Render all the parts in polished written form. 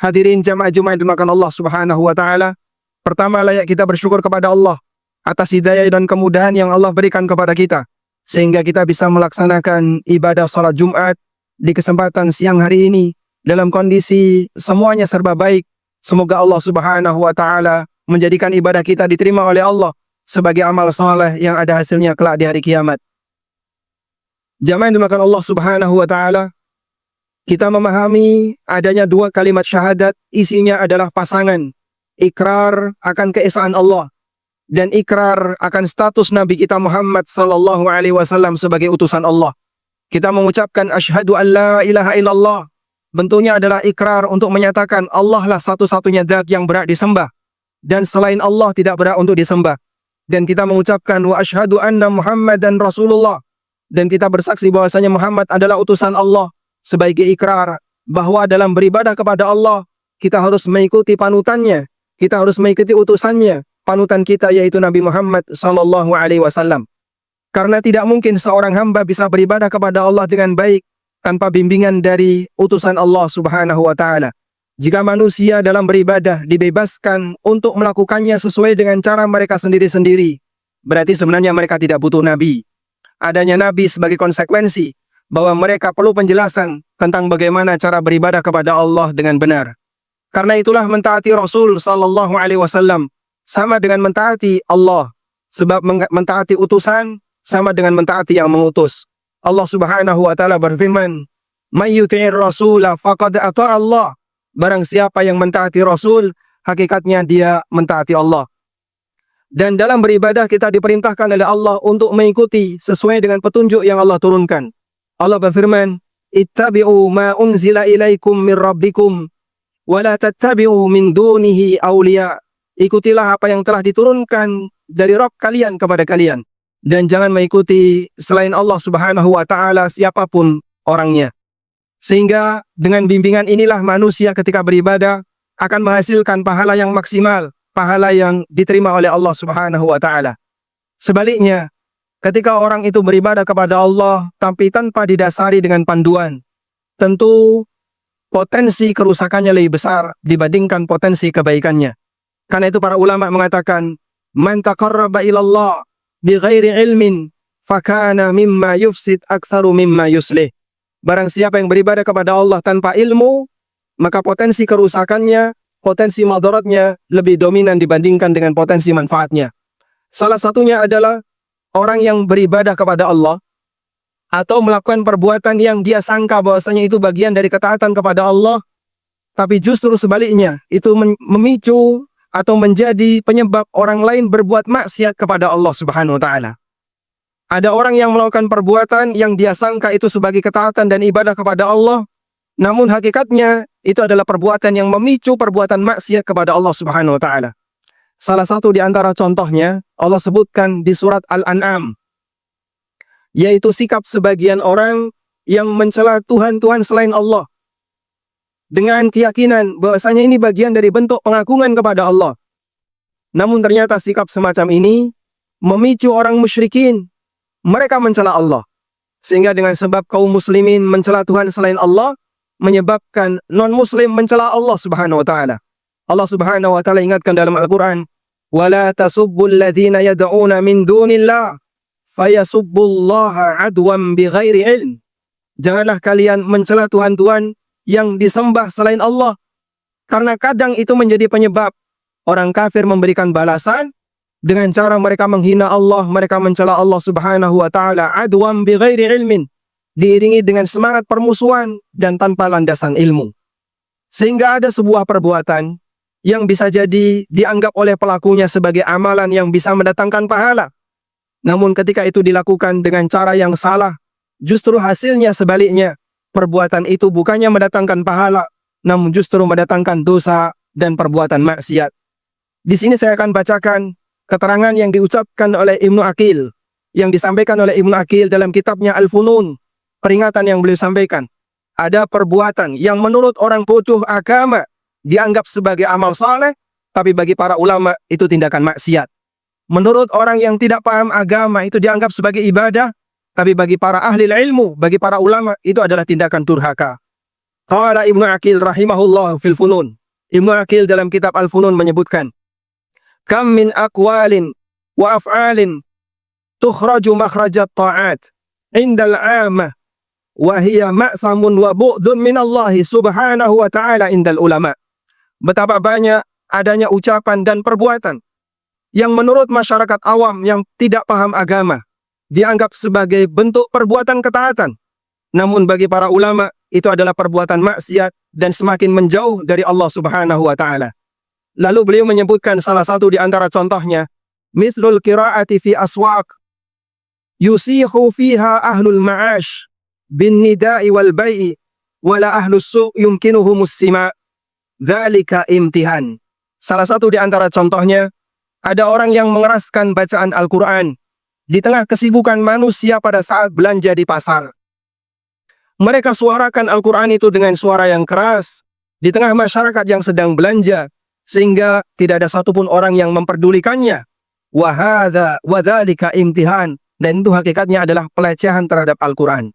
Hadirin jamaah Jumat yang dimuliakan Allah Subhanahu wa taala. Pertama, layak kita bersyukur kepada Allah atas hidayah dan kemudahan yang Allah berikan kepada kita sehingga kita bisa melaksanakan ibadah salat Jumat di kesempatan siang hari ini dalam kondisi semuanya serba baik. Semoga Allah Subhanahu wa taala menjadikan ibadah kita diterima oleh Allah sebagai amal saleh yang ada hasilnya kelak di hari kiamat. Jamaah yang dimuliakan Allah Subhanahu wa taala, kita memahami adanya dua kalimat syahadat, isinya adalah pasangan, ikrar akan keesaan Allah dan ikrar akan status Nabi kita Muhammad sallallahu alaihi wasallam sebagai utusan Allah. Kita mengucapkan asyhadu an la ilaha illallah. Bentuknya adalah ikrar untuk menyatakan Allah lah satu-satunya zat yang berhak disembah dan selain Allah tidak berhak untuk disembah. Dan kita mengucapkan wa asyhadu anna Muhammadan Rasulullah, dan kita bersaksi bahwasanya Muhammad adalah utusan Allah. Sebagai ikrar bahwa dalam beribadah kepada Allah kita harus mengikuti panutannya, kita harus mengikuti utusannya, panutan kita yaitu Nabi Muhammad sallallahu alaihi wasallam. Karena tidak mungkin seorang hamba bisa beribadah kepada Allah dengan baik tanpa bimbingan dari utusan Allah Subhanahu wa taala. Jika manusia dalam beribadah dibebaskan untuk melakukannya sesuai dengan cara mereka sendiri-sendiri, berarti sebenarnya mereka tidak butuh nabi. Adanya nabi sebagai konsekuensi bahwa mereka perlu penjelasan tentang bagaimana cara beribadah kepada Allah dengan benar. Karena itulah mentaati Rasul sallallahu alaihi wasallam sama dengan mentaati Allah, sebab mentaati utusan sama dengan mentaati yang mengutus. Allah Subhanahu wa taala berfirman, "May yuti'ir rasula faqad ata'a Allah." Barang siapa yang mentaati Rasul, hakikatnya dia mentaati Allah. Dan dalam beribadah kita diperintahkan oleh Allah untuk mengikuti sesuai dengan petunjuk yang Allah turunkan. Allah berfirman, "Ittabi'u ma unzila ilaikum min rabbikum wa la tattabi'u min dunihi awliya." Ikutilah apa yang telah diturunkan dari Rabb kalian kepada kalian dan jangan mengikuti selain Allah Subhanahu wa taala siapapun orangnya. Sehingga dengan bimbingan inilah manusia ketika beribadah akan menghasilkan pahala yang maksimal, pahala yang diterima oleh Allah Subhanahu wa taala. Sebaliknya, ketika orang itu beribadah kepada Allah tapi tanpa didasari dengan panduan, tentu potensi kerusakannya lebih besar dibandingkan potensi kebaikannya. Karena itu para ulama mengatakan, "Man taqarraba ilallah bighairi ilmin fakana mimma yufsid aktsaru mimma yuslih." Barang siapa yang beribadah kepada Allah tanpa ilmu, maka potensi kerusakannya, potensi madaratnya lebih dominan dibandingkan dengan potensi manfaatnya. Salah satunya adalah orang yang beribadah kepada Allah atau melakukan perbuatan yang dia sangka bahwasanya itu bagian dari ketaatan kepada Allah, tapi justru sebaliknya itu memicu atau menjadi penyebab orang lain berbuat maksiat kepada Allah Subhanahu wa taala. Ada orang yang melakukan perbuatan yang dia sangka itu sebagai ketaatan dan ibadah kepada Allah, namun hakikatnya itu adalah perbuatan yang memicu perbuatan maksiat kepada Allah Subhanahu wa taala. Salah satu di antara contohnya Allah sebutkan di surat Al-An'am, yaitu sikap sebagian orang yang mencela Tuhan-Tuhan selain Allah dengan keyakinan bahwasanya ini bagian dari bentuk pengagungan kepada Allah. Namun ternyata sikap semacam ini memicu orang musyrikin, mereka mencela Allah. Sehingga dengan sebab kaum muslimin mencela Tuhan selain Allah, menyebabkan non-muslim mencela Allah Subhanahu wa taala. Allah Subhanahu wa taala ingatkan dalam Al-Qur'an, "Wala tasubbul ladzina yad'una min dunillah fayasubbullaha adwan bighairi ilm." Janganlah kalian mencela Tuhan-Tuhan yang disembah selain Allah, karena kadang itu menjadi penyebab orang kafir memberikan balasan dengan cara mereka menghina Allah, mereka mencela Allah Subhanahu wa taala adwan bighairi ilmin, diiringi dengan semangat permusuhan dan tanpa landasan ilmu. Sehingga ada sebuah perbuatan yang bisa jadi dianggap oleh pelakunya sebagai amalan yang bisa mendatangkan pahala. Namun ketika itu dilakukan dengan cara yang salah, justru hasilnya sebaliknya. Perbuatan itu bukannya mendatangkan pahala, namun justru mendatangkan dosa dan perbuatan maksiat. Di sini saya akan bacakan keterangan yang diucapkan oleh Ibnu Aqil, yang disampaikan oleh Ibnu Aqil dalam kitabnya Al-Funun. Peringatan yang beliau sampaikan, ada perbuatan yang menurut orang bodoh agama dianggap sebagai amal saleh, tapi bagi para ulama itu tindakan maksiat. Menurut orang yang tidak paham agama itu dianggap sebagai ibadah, tapi bagi para ahli ilmu, bagi para ulama itu adalah tindakan durhaka. Qala Ibnu Aqil rahimahullah fil Funun. Ibnu Aqil dalam kitab Al-Funun menyebutkan, kam min aqwalin wa af'alin tukhraju makhrajat ta'at indal 'amah wa hiya ma'thamun wa bu'dun min Allah subhanahu wa ta'ala indal ulama. Betapa banyak adanya ucapan dan perbuatan yang menurut masyarakat awam yang tidak paham agama dianggap sebagai bentuk perbuatan ketaatan. Namun bagi para ulama itu adalah perbuatan maksiat dan semakin menjauh dari Allah Subhanahu wa taala. Lalu beliau menyebutkan salah satu di antara contohnya, mithlul qiraati fi aswaq yusihu fiha ahlul ma'ash bin nida'i wal bai'i wala ahlus su' yumkinuhumus sima'. Dzalika imtihan. Salah satu di antara contohnya, ada orang yang mengeraskan bacaan Al-Quran di tengah kesibukan manusia pada saat belanja di pasar. Mereka suarakan Al-Quran itu dengan suara yang keras di tengah masyarakat yang sedang belanja, sehingga tidak ada satupun orang yang memperdulikannya. Wahadha wadzalika imtihan. Dan itu hakikatnya adalah pelecehan terhadap Al-Quran.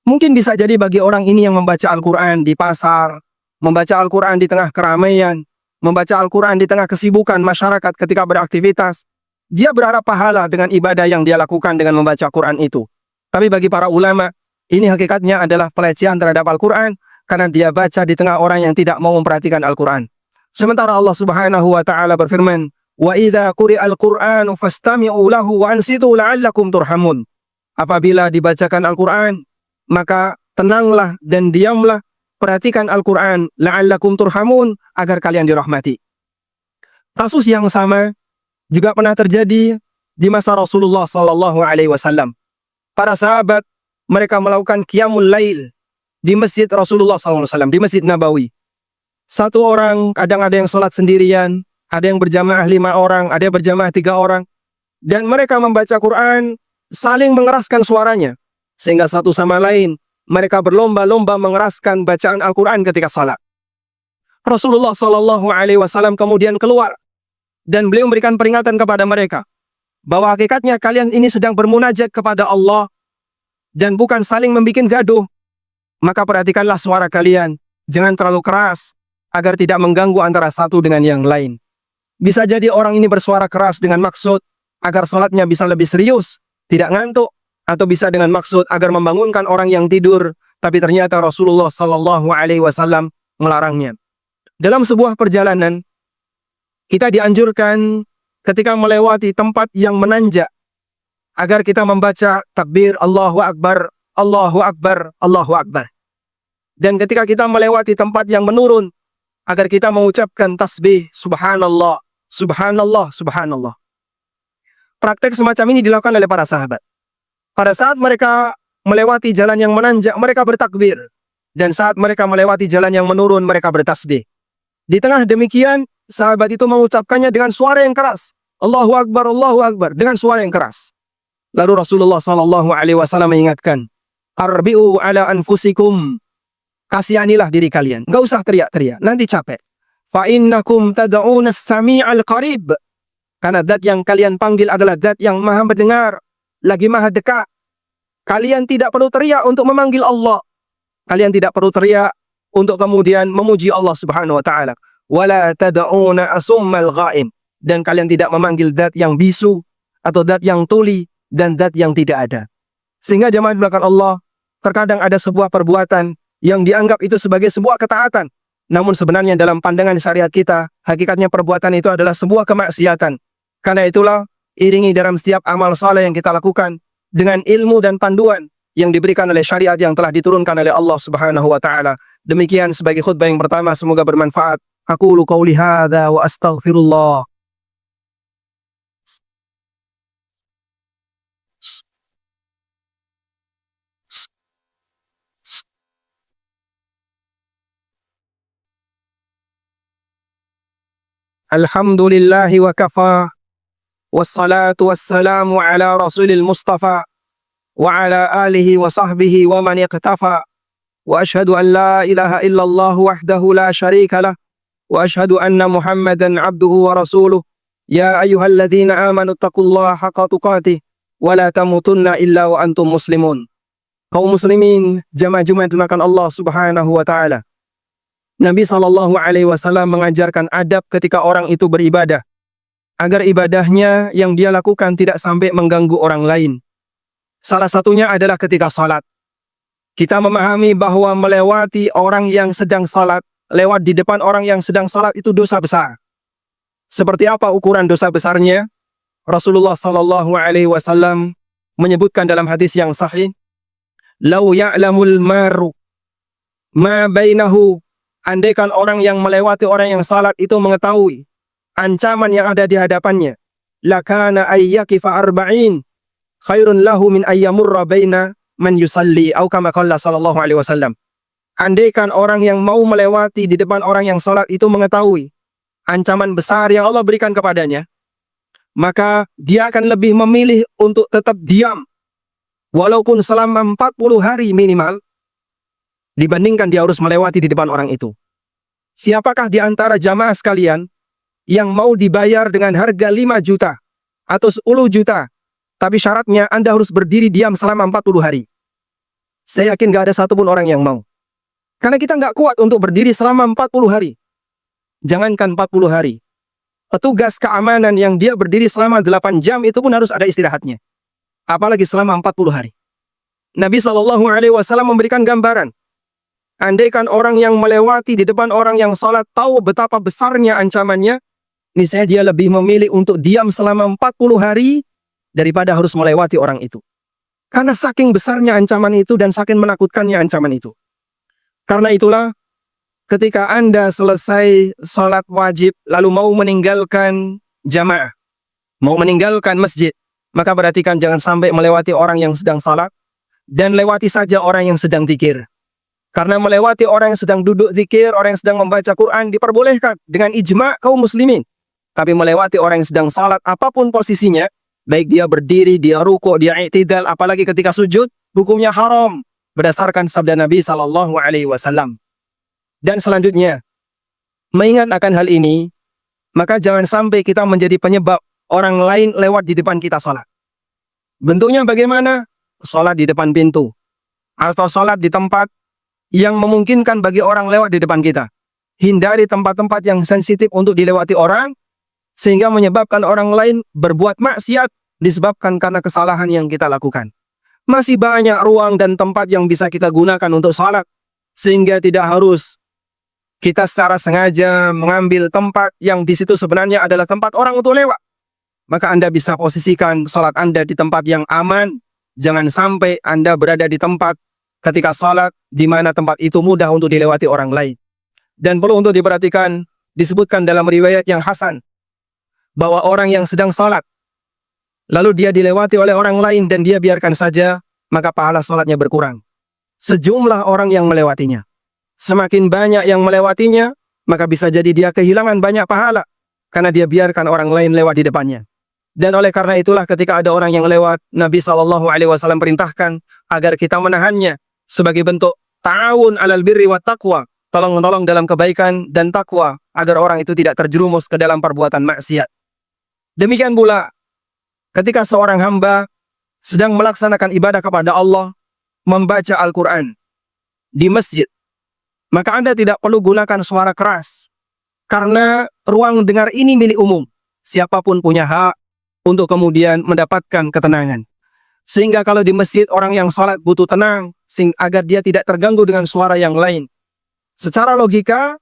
Mungkin bisa jadi bagi orang ini yang membaca Al-Quran di pasar, membaca Al-Quran di tengah keramaian, membaca Al-Quran di tengah kesibukan masyarakat ketika beraktivitas, dia berharap pahala dengan ibadah yang dia lakukan dengan membaca Quran itu. Tapi bagi para ulama, ini hakikatnya adalah pelecehan terhadap Al-Quran karena dia baca di tengah orang yang tidak mau memperhatikan Al-Quran. Sementara Allah Subhanahu wa taala berfirman, "Wa idza quri'al Qur'anu fastami'u lahu wa ansitu la'allakum turhamun." Apabila dibacakan Al-Quran, maka tenanglah dan diamlah, perhatikan Al-Quran, la'allakum turhamun, agar kalian dirahmati. Kasus yang sama juga pernah terjadi di masa Rasulullah sallallahu alaihi wasallam. Para sahabat mereka melakukan qiyamul lail di masjid Rasulullah SAW, di Masjid Nabawi. Satu orang, kadang ada yang sholat sendirian, ada yang berjamaah 5 orang, ada yang berjamaah 3 orang. Dan mereka membaca Quran, saling mengeraskan suaranya. Sehingga satu sama lain, mereka berlomba-lomba mengeraskan bacaan Al-Quran ketika salat. Rasulullah SAW kemudian keluar, dan beliau memberikan peringatan kepada mereka, bahwa hakikatnya kalian ini sedang bermunajat kepada Allah, dan bukan saling membuat gaduh. Maka perhatikanlah suara kalian, jangan terlalu keras, agar tidak mengganggu antara satu dengan yang lain. Bisa jadi orang ini bersuara keras dengan maksud agar sholatnya bisa lebih serius, tidak ngantuk, atau bisa dengan maksud agar membangunkan orang yang tidur, tapi ternyata Rasulullah Sallallahu Alaihi Wasallam melarangnya. Dalam sebuah perjalanan, kita dianjurkan ketika melewati tempat yang menanjak, agar kita membaca takbir Allahu Akbar, Allahu Akbar, Allahu Akbar. Dan ketika kita melewati tempat yang menurun, agar kita mengucapkan tasbih Subhanallah, Subhanallah, Subhanallah. Praktek semacam ini dilakukan oleh para sahabat. Pada saat mereka melewati jalan yang menanjak, mereka bertakbir. Dan saat mereka melewati jalan yang menurun, mereka bertasbih. Di tengah demikian, sahabat itu mengucapkannya dengan suara yang keras. Allahu Akbar, dengan suara yang keras. Lalu Rasulullah Sallallahu Alaihi Wasallam mengingatkan, Arbi'u ala anfusikum. Kasihanilah diri kalian. Gak usah teriak-teriak, nanti capek. Fa'innakum tada'una as-sami'al qarib. Karena zat yang kalian panggil adalah zat yang maha mendengar, lagi maha dekat. Kalian tidak perlu teriak untuk memanggil Allah. Kalian tidak perlu teriak untuk kemudian memuji Allah Subhanahu wa taala. Wala tad'una asummal ghaim. Dan kalian tidak memanggil zat yang bisu atau zat yang tuli dan zat yang tidak ada. Sehingga jemaah di belakang Allah, terkadang ada sebuah perbuatan yang dianggap itu sebagai sebuah ketaatan. Namun sebenarnya dalam pandangan syariat kita, hakikatnya perbuatan itu adalah sebuah kemaksiatan. Karena itulah, iringi dalam setiap amal saleh yang kita lakukan dengan ilmu dan panduan yang diberikan oleh syariat yang telah diturunkan oleh Allah Subhanahu wa taala. Demikian sebagai khutbah yang pertama, semoga bermanfaat. Aqulu qauli hadza wa astaghfirullah. Alhamdulillahi wa kafa. Wassalatu wassalamu ala rasulil mustafa wa ala alihi wa sahbihi wa man iqtafa. Wa ashhadu an la ilaha illallah wahdahu la syarika lah. Wa ashhadu anna Muhammadan abduhu wa rasuluh. Ya ayyuhalladzina amanu taqullaha haqqa tuqatih wa la tamutunna illa wa antum muslimun. Kaum muslimin, jamaah Jumat dimakan Allah Subhanahu wa taala. Nabi sallallahu alaihi wasallam mengajarkan adab ketika orang itu beribadah, agar ibadahnya yang dia lakukan tidak sampai mengganggu orang lain. Salah satunya adalah ketika salat. Kita memahami bahwa melewati orang yang sedang salat, lewat di depan orang yang sedang salat itu dosa besar. Seperti apa ukuran dosa besarnya? Rasulullah sallallahu alaihi wasallam menyebutkan dalam hadis yang sahih, "Lau ya'lamul maru ma bainahu." Andaikan orang yang melewati orang yang salat itu mengetahui ancaman yang ada di hadapannya, lakana ayyakifa arba'in khairun lahu min ayyamurra baina man yusalli, atau kama qala sallallahu alaihi wasallam. Andaikan orang yang mau melewati di depan orang yang salat itu mengetahui ancaman besar yang Allah berikan kepadanya, maka dia akan lebih memilih untuk tetap diam walaupun selama 40 hari minimal, dibandingkan dia harus melewati di depan orang itu. Siapakah di antara jamaah sekalian yang mau dibayar dengan harga 5 juta atau 10 juta, tapi syaratnya Anda harus berdiri diam selama 40 hari? Saya yakin gak ada satupun orang yang mau. Karena kita nggak kuat untuk berdiri selama 40 hari. Jangankan 40 hari. Petugas keamanan yang dia berdiri selama 8 jam itu pun harus ada istirahatnya. Apalagi selama 40 hari. Nabi SAW memberikan gambaran. Andaikan orang yang melewati di depan orang yang salat tahu betapa besarnya ancamannya, niscaya dia lebih memilih untuk diam selama 40 hari daripada harus melewati orang itu. Karena saking besarnya ancaman itu dan saking menakutkannya ancaman itu. Karena itulah, ketika Anda selesai salat wajib lalu mau meninggalkan jamaah, mau meninggalkan masjid, maka perhatikan jangan sampai melewati orang yang sedang salat dan lewati saja orang yang sedang zikir. Karena melewati orang yang sedang duduk zikir, orang yang sedang membaca Quran diperbolehkan dengan ijma' kaum muslimin. Tapi melewati orang yang sedang salat apapun posisinya, baik dia berdiri, dia rukuk, dia i'tidal, apalagi ketika sujud, hukumnya haram berdasarkan sabda Nabi sallallahu alaihi wasallam. Dan selanjutnya, mengingat akan hal ini, maka jangan sampai kita menjadi penyebab orang lain lewat di depan kita salat. Bentuknya bagaimana? Salat di depan pintu atau salat di tempat yang memungkinkan bagi orang lewat di depan kita. Hindari tempat-tempat yang sensitif untuk dilewati orang, sehingga menyebabkan orang lain berbuat maksiat disebabkan karena kesalahan yang kita lakukan. Masih banyak ruang dan tempat yang bisa kita gunakan untuk salat, sehingga tidak harus kita secara sengaja mengambil tempat yang di situ sebenarnya adalah tempat orang untuk lewat. Maka Anda bisa posisikan salat Anda di tempat yang aman. Jangan sampai Anda berada di tempat ketika salat di mana tempat itu mudah untuk dilewati orang lain. Dan perlu untuk diperhatikan, disebutkan dalam riwayat yang hasan, bahwa orang yang sedang salat lalu dia dilewati oleh orang lain dan dia biarkan saja, maka pahala salatnya berkurang. Sejumlah orang yang melewatinya. Semakin banyak yang melewatinya, maka bisa jadi dia kehilangan banyak pahala karena dia biarkan orang lain lewat di depannya. Dan oleh karena itulah ketika ada orang yang lewat, Nabi SAW perintahkan agar kita menahannya sebagai bentuk ta'awun alal birri wa taqwa, tolong-menolong dalam kebaikan dan takwa, agar orang itu tidak terjerumus ke dalam perbuatan maksiat. Demikian pula ketika seorang hamba sedang melaksanakan ibadah kepada Allah, membaca Al-Quran di masjid, maka Anda tidak perlu gunakan suara keras, karena ruang dengar ini milik umum. Siapapun punya hak untuk kemudian mendapatkan ketenangan. Sehingga kalau di masjid orang yang sholat butuh tenang, agar dia tidak terganggu dengan suara yang lain. Secara logika,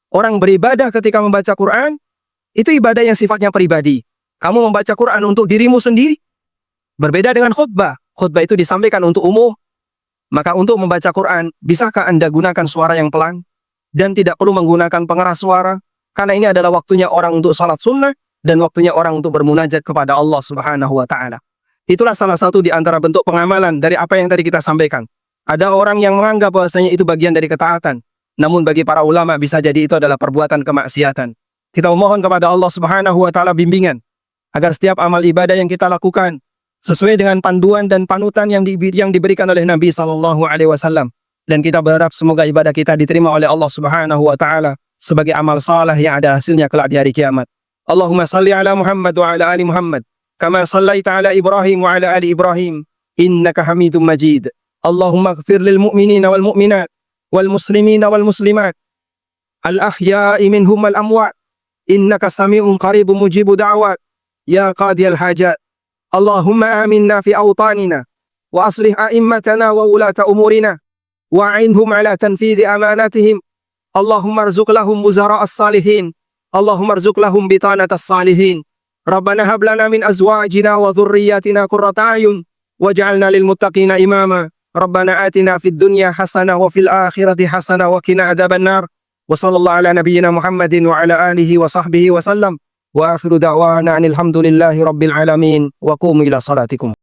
orang beribadah ketika membaca Quran, itu ibadah yang sifatnya pribadi. Kamu membaca Quran untuk dirimu sendiri. Berbeda dengan khutbah. Khutbah itu disampaikan untuk umum. Maka untuk membaca Quran, bisakah Anda gunakan suara yang pelan? Dan tidak perlu menggunakan pengeras suara. Karena ini adalah waktunya orang untuk sholat sunnah, dan waktunya orang untuk bermunajat kepada Allah Subhanahu wa Ta'ala. Itulah salah satu di antara bentuk pengamalan dari apa yang tadi kita sampaikan. Ada orang yang menganggap bahwasanya itu bagian dari ketaatan. Namun bagi para ulama bisa jadi itu adalah perbuatan kemaksiatan. Kita memohon kepada Allah Subhanahu wa Ta'ala bimbingan agar setiap amal ibadah yang kita lakukan sesuai dengan panduan dan panutan yang diberikan oleh Nabi sallallahu alaihi wasallam. Dan kita berharap semoga ibadah kita diterima oleh Allah Subhanahu wa Ta'ala sebagai amal saleh yang ada hasilnya kelak di hari kiamat. Allahumma salli ala Muhammad wa ala ali Muhammad kama sallaita ala Ibrahim wa ala ali Ibrahim innaka Hamidum Majid. Allahumma ighfir lil mu'minina wal mu'minat wal muslimina wal muslimat al ahya'i minhum wal amwat innaka sami'un qaribun mujibu da'wat ya qadiyal hajat. Allahumma aminna fi awtanina wa aslih a'immatana wa ulata umurina wa'inhum ala tanfidhi amanatihim. Allahumma arzuq lahum wuzara'as salihin. Allahumma arzuq lahum bitanatas salihin. Rabbana hab lana min azwajina wa dhurriyyatina qurrata a'yun waj'alna lil muttaqina imama. Rabbana atina fid dunya hasanah wa fil akhirati hasanah wa qina adzabannar. Wa sallallahu ala nabiyyina Muhammadin wa ala alihi wa sahbihi wa sallam. Wa akhiru da'wana alhamdulillahi rabbil alamin. Wa qumu ila salatikum.